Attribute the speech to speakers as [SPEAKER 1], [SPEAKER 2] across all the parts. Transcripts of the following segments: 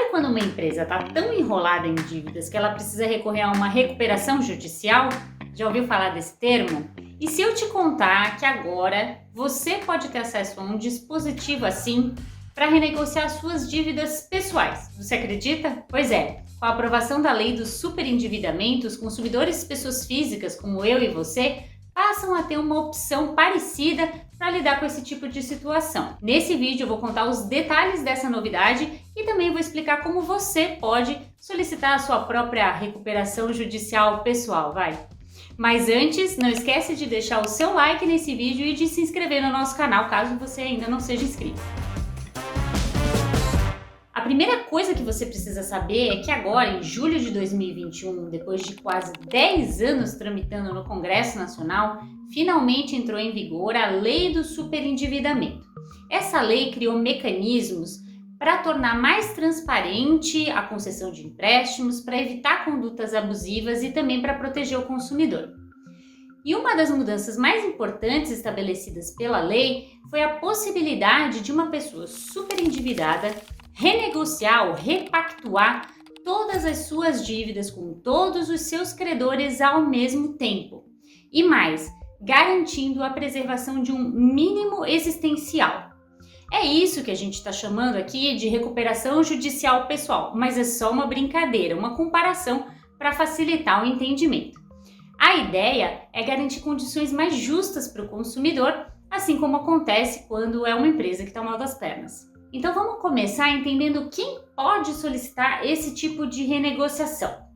[SPEAKER 1] Sabe quando uma empresa está tão enrolada em dívidas que ela precisa recorrer a uma recuperação judicial? Já ouviu falar desse termo? E se eu te contar que agora você pode ter acesso a um dispositivo assim para renegociar suas dívidas pessoais? Você acredita? Pois é, com a aprovação da lei do superendividamento, os consumidores pessoas físicas como eu e você passam a ter uma opção parecida para lidar com esse tipo de situação. Nesse vídeo eu vou contar os detalhes dessa novidade e também vou explicar como você pode solicitar a sua própria recuperação judicial pessoal, Mas antes, não esquece de deixar o seu like nesse vídeo e de se inscrever no nosso canal, caso você ainda não seja inscrito. A primeira coisa que você precisa saber é que agora, em julho de 2021, depois de quase 10 anos tramitando no Congresso Nacional, finalmente entrou em vigor a Lei do Superendividamento. Essa lei criou mecanismos para tornar mais transparente a concessão de empréstimos, para evitar condutas abusivas e também para proteger o consumidor. E uma das mudanças mais importantes estabelecidas pela lei foi a possibilidade de uma pessoa superendividada renegociar ou repactuar todas as suas dívidas com todos os seus credores ao mesmo tempo. E mais, garantindo a preservação de um mínimo existencial. É isso que a gente está chamando aqui de recuperação judicial pessoal, mas é só uma brincadeira, uma comparação para facilitar o entendimento. A ideia é garantir condições mais justas para o consumidor, assim como acontece quando é uma empresa que está mal das pernas. Então vamos começar entendendo quem pode solicitar esse tipo de renegociação.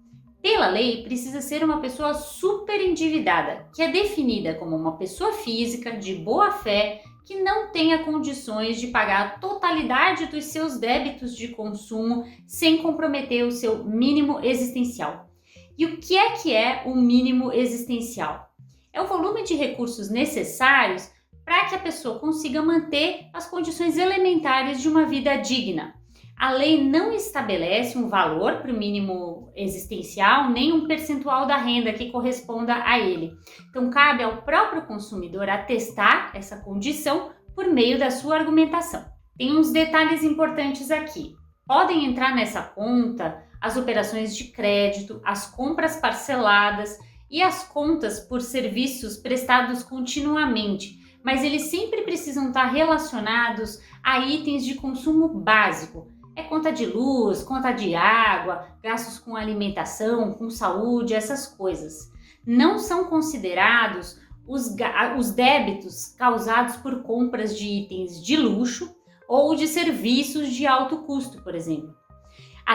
[SPEAKER 1] Pela lei, precisa ser uma pessoa super endividada, que é definida como uma pessoa física de boa fé que não tenha condições de pagar a totalidade dos seus débitos de consumo sem comprometer o seu mínimo existencial. E o que é o mínimo existencial? É o volume de recursos necessários para que a pessoa consiga manter as condições elementares de uma vida digna. A lei não estabelece um valor para o mínimo existencial, nem um percentual da renda que corresponda a ele. Então, cabe ao próprio consumidor atestar essa condição por meio da sua argumentação. Tem uns detalhes importantes aqui. Podem entrar nessa conta as operações de crédito, as compras parceladas e as contas por serviços prestados continuamente, mas eles sempre precisam estar relacionados a itens de consumo básico. É conta de luz, conta de água, gastos com alimentação, com saúde, essas coisas. Não são considerados os débitos causados por compras de itens de luxo ou de serviços de alto custo, por exemplo.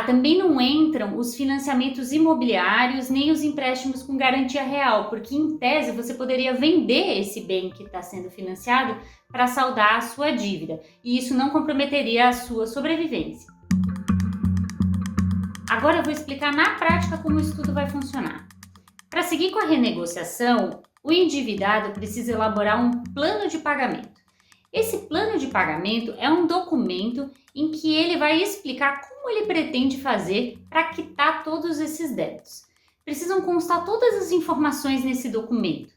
[SPEAKER 1] Também não entram os financiamentos imobiliários nem os empréstimos com garantia real, porque em tese você poderia vender esse bem que está sendo financiado para saldar a sua dívida, e isso não comprometeria a sua sobrevivência. Agora eu vou explicar na prática como isso tudo vai funcionar. Para seguir com a renegociação, o endividado precisa elaborar um plano de pagamento. Esse plano de pagamento é um documento em que ele vai explicar como ele pretende fazer para quitar todos esses débitos. Precisam constar todas as informações nesse documento.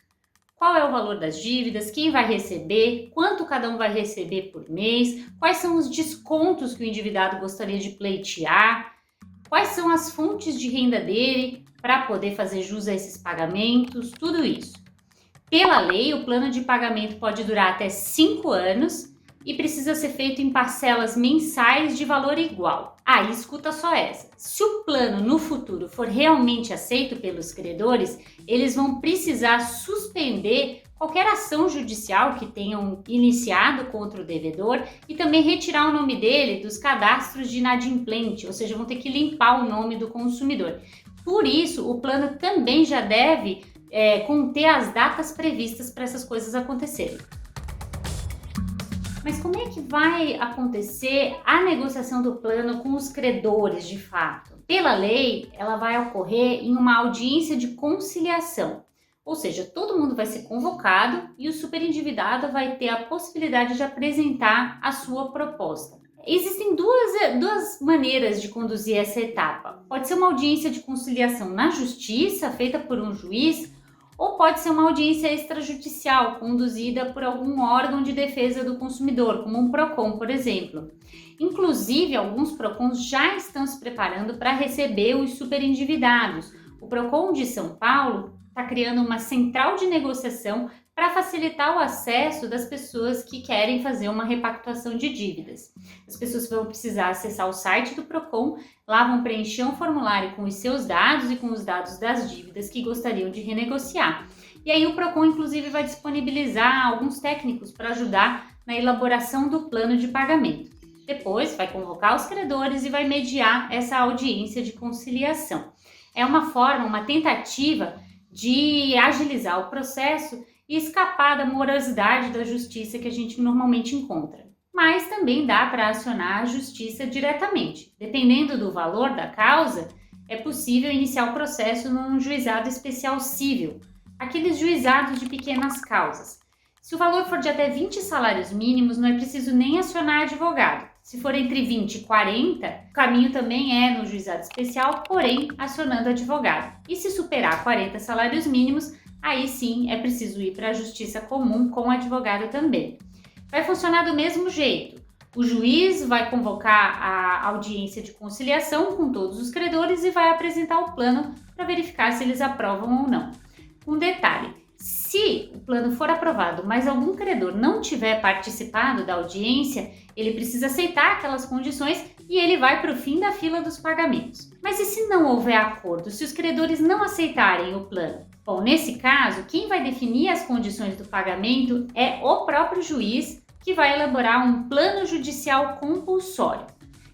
[SPEAKER 1] Qual é o valor das dívidas, quem vai receber, quanto cada um vai receber por mês, quais são os descontos que o endividado gostaria de pleitear, quais são as fontes de renda dele para poder fazer jus a esses pagamentos, tudo isso. Pela lei, o plano de pagamento pode durar até 5 anos e precisa ser feito em parcelas mensais de valor igual. E escuta só essa. Se o plano no futuro for realmente aceito pelos credores, eles vão precisar suspender qualquer ação judicial que tenham iniciado contra o devedor e também retirar o nome dele dos cadastros de inadimplente, ou seja, vão ter que limpar o nome do consumidor. Por isso, o plano também já deve conter as datas previstas para essas coisas acontecerem. Mas como é que vai acontecer a negociação do plano com os credores de fato? Pela lei, ela vai ocorrer em uma audiência de conciliação, ou seja, todo mundo vai ser convocado e o superendividado vai ter a possibilidade de apresentar a sua proposta. Existem duas maneiras de conduzir essa etapa. Pode ser uma audiência de conciliação na justiça, feita por um juiz, ou pode ser uma audiência extrajudicial conduzida por algum órgão de defesa do consumidor, como um PROCON, por exemplo. Inclusive, alguns PROCONs já estão se preparando para receber os superendividados. O PROCON de São Paulo está criando uma central de negociação para facilitar o acesso das pessoas que querem fazer uma repactuação de dívidas. As pessoas vão precisar acessar o site do PROCON, lá vão preencher um formulário com os seus dados e com os dados das dívidas que gostariam de renegociar. E aí o PROCON, inclusive, vai disponibilizar alguns técnicos para ajudar na elaboração do plano de pagamento. Depois vai convocar os credores e vai mediar essa audiência de conciliação. É uma forma, uma tentativa de agilizar o processo e escapar da morosidade da justiça que a gente normalmente encontra. Mas também dá para acionar a justiça diretamente. Dependendo do valor da causa, é possível iniciar o processo num juizado especial cível, aqueles juizados de pequenas causas. Se o valor for de até 20 salários mínimos, não é preciso nem acionar advogado. Se for entre 20 e 40, o caminho também é no juizado especial, porém acionando advogado. E se superar 40 salários mínimos, aí sim é preciso ir para a justiça comum com advogado também. Vai funcionar do mesmo jeito. O juiz vai convocar a audiência de conciliação com todos os credores e vai apresentar o plano para verificar se eles aprovam ou não. Um detalhe: se o plano for aprovado, mas algum credor não tiver participado da audiência, ele precisa aceitar aquelas condições e ele vai para o fim da fila dos pagamentos. Mas e se não houver acordo, se os credores não aceitarem o plano? Bom, nesse caso, quem vai definir as condições do pagamento é o próprio juiz, que vai elaborar um plano judicial compulsório.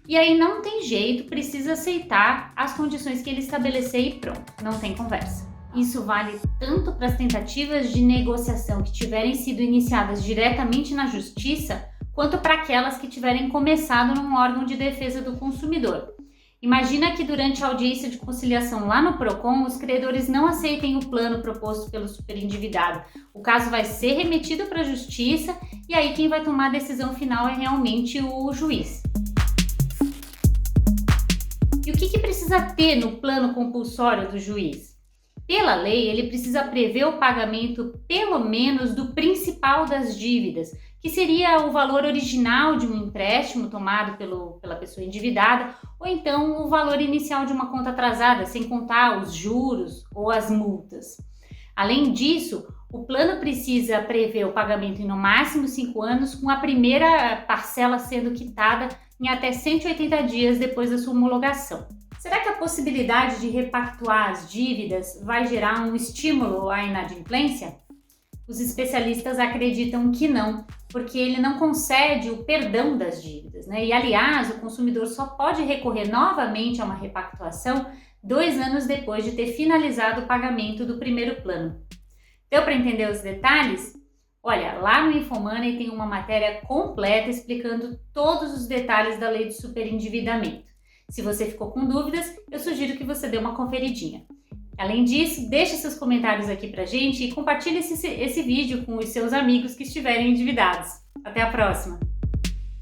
[SPEAKER 1] E aí não tem jeito, precisa aceitar as condições que ele estabelecer e pronto, não tem conversa. Isso vale tanto para as tentativas de negociação que tiverem sido iniciadas diretamente na justiça, quanto para aquelas que tiverem começado num órgão de defesa do consumidor. Imagina que durante a audiência de conciliação lá no PROCON, os credores não aceitem o plano proposto pelo superendividado. O caso vai ser remetido para a justiça e aí quem vai tomar a decisão final é realmente o juiz. E o que precisa ter no plano compulsório do juiz? Pela lei, ele precisa prever o pagamento pelo menos do principal das dívidas, que seria o valor original de um empréstimo tomado pela pessoa endividada, ou então o valor inicial de uma conta atrasada, sem contar os juros ou as multas. Além disso, o plano precisa prever o pagamento em no máximo 5 anos, com a primeira parcela sendo quitada em até 180 dias depois da sua homologação. Será que a possibilidade de repactuar as dívidas vai gerar um estímulo à inadimplência? Os especialistas acreditam que não, porque ele não concede o perdão das dívidas, né? E, aliás, o consumidor só pode recorrer novamente a uma repactuação 2 anos depois de ter finalizado o pagamento do primeiro plano. Deu para entender os detalhes? Olha, lá no Infomoney tem uma matéria completa explicando todos os detalhes da lei do superendividamento. Se você ficou com dúvidas, eu sugiro que você dê uma conferidinha. Além disso, deixe seus comentários aqui pra gente e compartilhe esse vídeo com os seus amigos que estiverem endividados. Até a próxima!